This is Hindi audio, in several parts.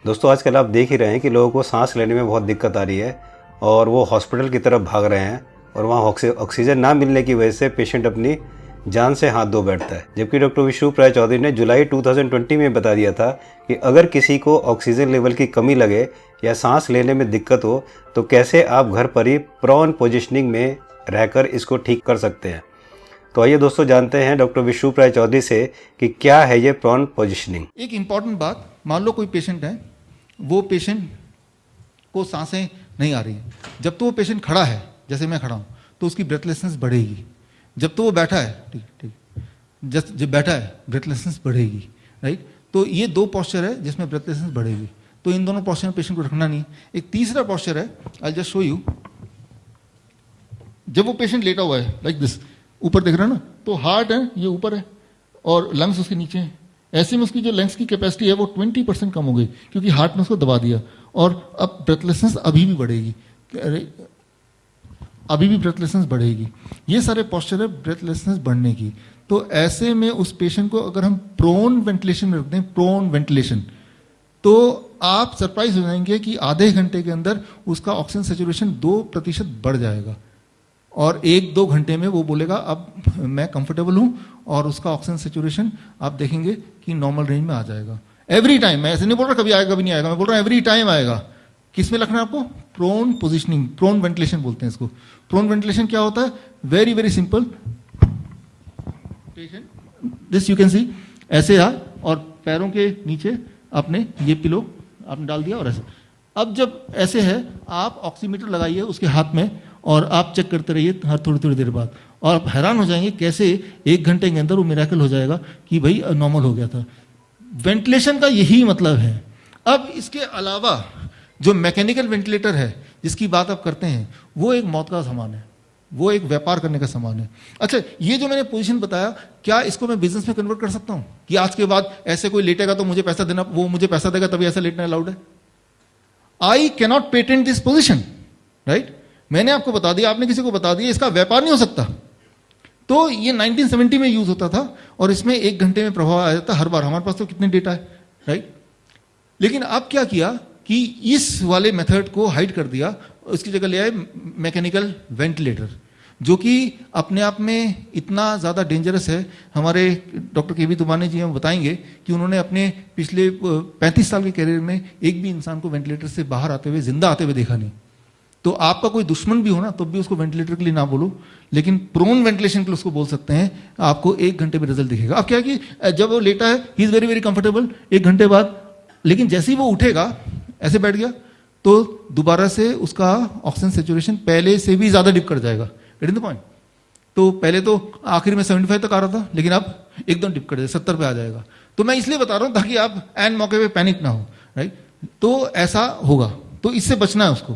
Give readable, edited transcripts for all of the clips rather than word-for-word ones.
दोस्तों आजकल आप देख ही रहे हैं कि लोगों को सांस लेने में बहुत दिक्कत आ रही है और वो हॉस्पिटल की तरफ भाग रहे हैं और वहाँ ऑक्सीजन ना मिलने की वजह से पेशेंट अपनी जान से हाथ धो बैठता है। जबकि डॉक्टर विष्णु राय चौधरी ने जुलाई 2020 में बता दिया था कि अगर किसी को ऑक्सीजन लेवल की कमी लगे या सांस लेने में दिक्कत हो तो कैसे आप घर पर ही प्रॉन पोजिशनिंग में रहकर इसको ठीक कर सकते हैं। तो आइए दोस्तों जानते हैं डॉक्टर विष्णु राय चौधरी से कि क्या है ये प्रॉन पोजिशनिंग। एक इम्पॉर्टेंट बात, मान लो कोई पेशेंट है, वो पेशेंट को सांसें नहीं आ रही हैं। जब तो वो पेशेंट खड़ा है, जैसे मैं खड़ा हूँ, तो उसकी ब्रेथलेसनेस बढ़ेगी। जब तो वो बैठा है, ठीक, जब बैठा है ब्रेथलेसनेस बढ़ेगी, राइट। तो ये दो पॉस्चर है जिसमें ब्रेथलेसनेस बढ़ेगी। तो इन दोनों पॉस्चर में पेशेंट को रखना नहीं। एक तीसरा पॉस्चर है, आई जस्ट शो यू। जब वो पेशेंट लेटा हुआ है लाइक दिस, ऊपर देख रहे हैं ना, तो हार्ट है ये ऊपर है और लंग्स उसके नीचे हैं। ऐसे में उसकी जो लंग्स की कैपेसिटी है वो 20% कम हो गई क्योंकि हार्ट ने उसको दबा दिया और अब ब्रेथलेसनेस अभी भी बढ़ेगी, अभी भी ब्रेथलेसनेस बढ़ेगी। ये सारे पॉस्चर है ब्रेथलेसनेस बढ़ने की। तो ऐसे में उस पेशेंट को अगर हम प्रोन वेंटिलेशन में रख दें, प्रोन वेंटिलेशन, तो आप सरप्राइज हो जाएंगे कि आधे घंटे के अंदर उसका ऑक्सीजन सैचुरेशन 2% बढ़ जाएगा और 1-2 घंटे में वो बोलेगा अब मैं कंफर्टेबल हूं और उसका ऑक्सीजन सैचुरेशन आप देखेंगे कि नॉर्मल रेंज में आ जाएगा। एवरी टाइम, मैं ऐसे नहीं बोल रहा कभी आएगा कभी नहीं आएगा, मैं बोल रहा हूं एवरी टाइम आएगा। किस में रखना है आपको? प्रोन पोजिशनिंग, प्रोन वेंटिलेशन बोलते हैं इसको। प्रोन वेंटिलेशन क्या होता है? Very very simple. Patient this you can see, ऐसे आ और पैरों के नीचे आपने ये पिलो आपने डाल दिया और ऐसे। अब जब ऐसे है आप ऑक्सीमीटर लगाइए उसके हाथ में और आप चेक करते रहिए हर थोड़ी थोड़ी देर बाद, और आप हैरान हो जाएंगे कैसे 1 घंटे के अंदर वो मिरेकल हो जाएगा कि भाई नॉर्मल हो गया था। वेंटिलेशन का यही मतलब है। अब इसके अलावा जो मैकेनिकल वेंटिलेटर है जिसकी बात आप करते हैं, वो एक मौत का सामान है, वो एक व्यापार करने का सामान है। अच्छा, ये जो मैंने पोजीशन बताया, क्या इसको मैं बिजनेस में कन्वर्ट कर सकता हूं कि आज के बाद ऐसे कोई लेटेगा तो मुझे पैसा देना, वो मुझे पैसा देगा तभी ऐसा लेटना अलाउड है? I cannot patent this position, right. मैंने आपको बता दिया, आपने किसी को बता दिया, इसका व्यापार नहीं हो सकता। तो ये 1970 में यूज होता था और इसमें 1 घंटे में प्रभाव आ जाता हर बार। हमारे पास तो कितने डेटा है, राइट। लेकिन अब क्या किया कि इस वाले मेथड को हाइड कर दिया, उसकी जगह ले आए मैकेनिकल वेंटिलेटर, जो कि अपने आप में इतना ज़्यादा डेंजरस है। हमारे डॉक्टर के वी तुमाने जी हमें बताएंगे कि उन्होंने अपने पिछले 35 साल के करियर में एक भी इंसान को वेंटिलेटर से बाहर आते हुए, जिंदा आते हुए देखा नहीं। तो आपका कोई दुश्मन भी हो ना, तब भी उसको वेंटिलेटर के लिए ना बोलो, लेकिन प्रोन वेंटिलेशन के लिए उसको बोल सकते हैं। आपको 1 घंटे में रिजल्ट दिखेगा। अब क्या है कि जब वो लेटा है, he is very very comfortable 1 घंटे बाद, लेकिन जैसे ही वो उठेगा, ऐसे बैठ गया, तो दोबारा से उसका ऑक्सीजन सैचुरेशन पहले से भी ज्यादा डिप कर जाएगा। Getting the point? तो पहले तो आखिर में 75 तक आ रहा था, लेकिन अब एकदम डिप कर जाएगा, 70 पे आ जाएगा। तो मैं इसलिए बता रहा हूं ताकि आप एन मौके पे पैनिक ना हो, राइट। तो ऐसा होगा, तो इससे बचना है उसको,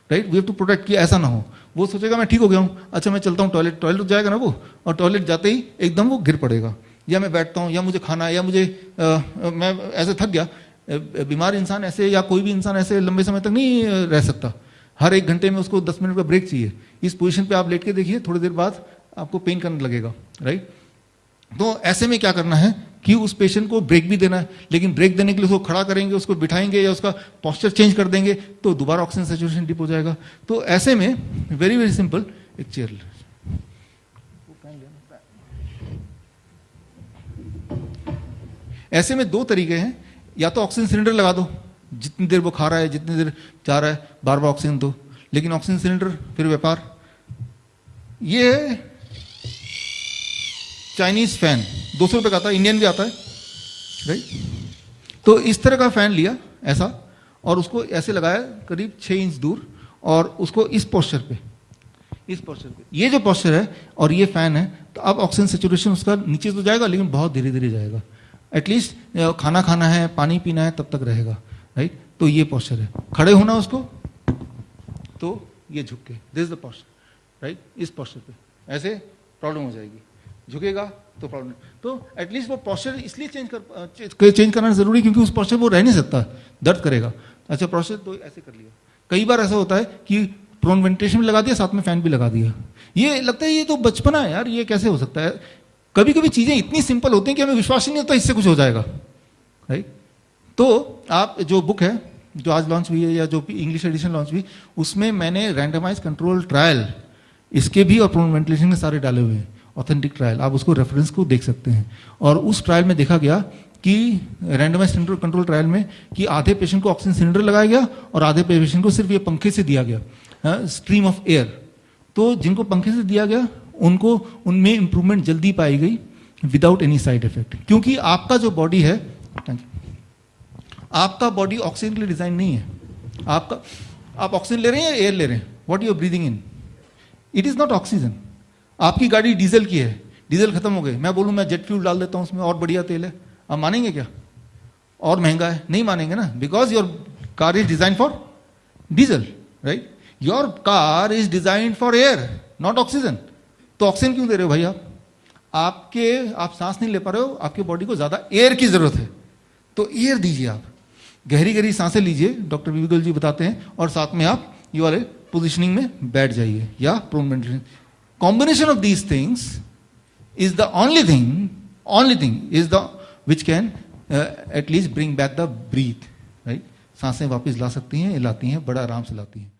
right. We have to protect कि ऐसा ना हो। वो सोचेगा मैं ठीक हो गया हूं, अच्छा मैं चलता हूं टॉयलेट जाएगा ना वो, और टॉयलेट जाते ही एकदम वो गिर पड़ेगा, या मैं बैठता हूं, या मुझे खाना है, या मुझे मैं ऐसे थक गया। बीमार इंसान ऐसे, या कोई भी इंसान ऐसे लंबे समय तक नहीं रह सकता। हर 1 घंटे में उसको 10 मिनट का ब्रेक चाहिए। इस पोजीशन पे आप लेट के देखिए, थोड़ी देर बाद आपको पेन करने लगेगा, राइट। तो ऐसे में क्या करना है कि उस पेशेंट को ब्रेक भी देना है, लेकिन ब्रेक देने के लिए उसको खड़ा करेंगे, उसको बिठाएंगे या उसका पोस्चर चेंज कर देंगे तो दोबारा ऑक्सीजन सैचुरेशन डिप हो जाएगा। तो ऐसे में वेरी वेरी सिंपल, एक चेयर ऐसे में 2 तरीके हैं। या तो ऑक्सीजन सिलेंडर लगा दो, जितनी देर वो खा रहा है, जितनी देर जा रहा है, बार बार ऑक्सीजन दो, लेकिन ऑक्सीजन सिलेंडर फिर व्यापार। ये चाइनीज फैन 200 रुपए का आता है, इंडियन भी आता है, राइट। तो इस तरह का फैन लिया ऐसा, और उसको ऐसे लगाया करीब 6 इंच दूर, और उसको इस पोस्चर पे, ये जो पोस्चर है और ये फैन है, तो अब ऑक्सीजन सैचुरेशन उसका नीचे तो जाएगा, लेकिन बहुत धीरे धीरे जाएगा। एटलीस्ट खाना खाना है, पानी पीना है, तब तक रहेगा, राइट। तो ये पोस्चर है। खड़े होना उसको, तो ये झुक के, this is the posture, right. इस पोस्चर पे ऐसे प्रॉब्लम हो जाएगी, झुकेगा तो प्रॉब्लम। तो एटलीस्ट वो पोस्चर इसलिए चेंज करना जरूरी, क्योंकि उस पोस्चर वो रह नहीं सकता, दर्द करेगा। अच्छा, पोस्चर तो ऐसे कर लिया। कई बार ऐसा होता है कि प्रोन वेंटिलेशन भी लगा दिया, साथ में फैन भी लगा दिया। ये लगता है ये तो बचपना है यार, ये कैसे हो सकता है। कभी कभी चीजें इतनी सिंपल होती हैं कि हमें विश्वास ही नहीं होता इससे कुछ हो जाएगा, राइट। तो आप जो बुक है जो आज लॉन्च हुई है या जो इंग्लिश एडिशन लॉन्च हुई, उसमें मैंने रैंडमाइज कंट्रोल ट्रायल इसके भी और प्रोन वेंटिलेशन के सारे डाले हुए हैं, ऑथेंटिक ट्रायल, आप उसको रेफरेंस को देख सकते हैं। और उस ट्रायल में देखा गया कि रैंडमाइज कंट्रोल ट्रायल में कि आधे पेशेंट को ऑक्सीजन सिलेंडर लगाया गया और आधे पेशेंट को सिर्फ ये पंखे से दिया गया, स्ट्रीम ऑफ एयर। तो जिनको पंखे से दिया गया उनको उनमें इंप्रूवमेंट जल्दी पाई गई विदाउट एनी साइड इफेक्ट, क्योंकि आपका जो बॉडी है, आपका बॉडी ऑक्सीजन के लिए डिजाइन नहीं है। आप ऑक्सीजन ले रहे हैं या एयर ले रहे हैं? What you are breathing in, it is not oxygen. आपकी गाड़ी डीजल की है, डीजल खत्म हो गए, मैं बोलूं मैं जेट फ्यूल डाल देता हूं उसमें और बढ़िया तेल है, आप मानेंगे क्या? और महंगा है, नहीं मानेंगे ना, because your car is design for diesel, right? Your car is design for air, not oxygen. तो ऑक्सीजन क्यों दे रहे हो भाई आप सांस नहीं ले पा रहे हो, आपके बॉडी को ज्यादा एयर की जरूरत है, तो एयर दीजिए, आप गहरी गहरी सांसें लीजिए, डॉक्टर विविगल जी बताते हैं, और साथ में आप ये वाले पोजिशनिंग में बैठ जाइए या prone ventilation. Combination of these things is the only thing is the which can at least bring back the breath, right? सांसें वापस ला सकती हैं, लाती हैं, बड़ा आराम से लाती हैं।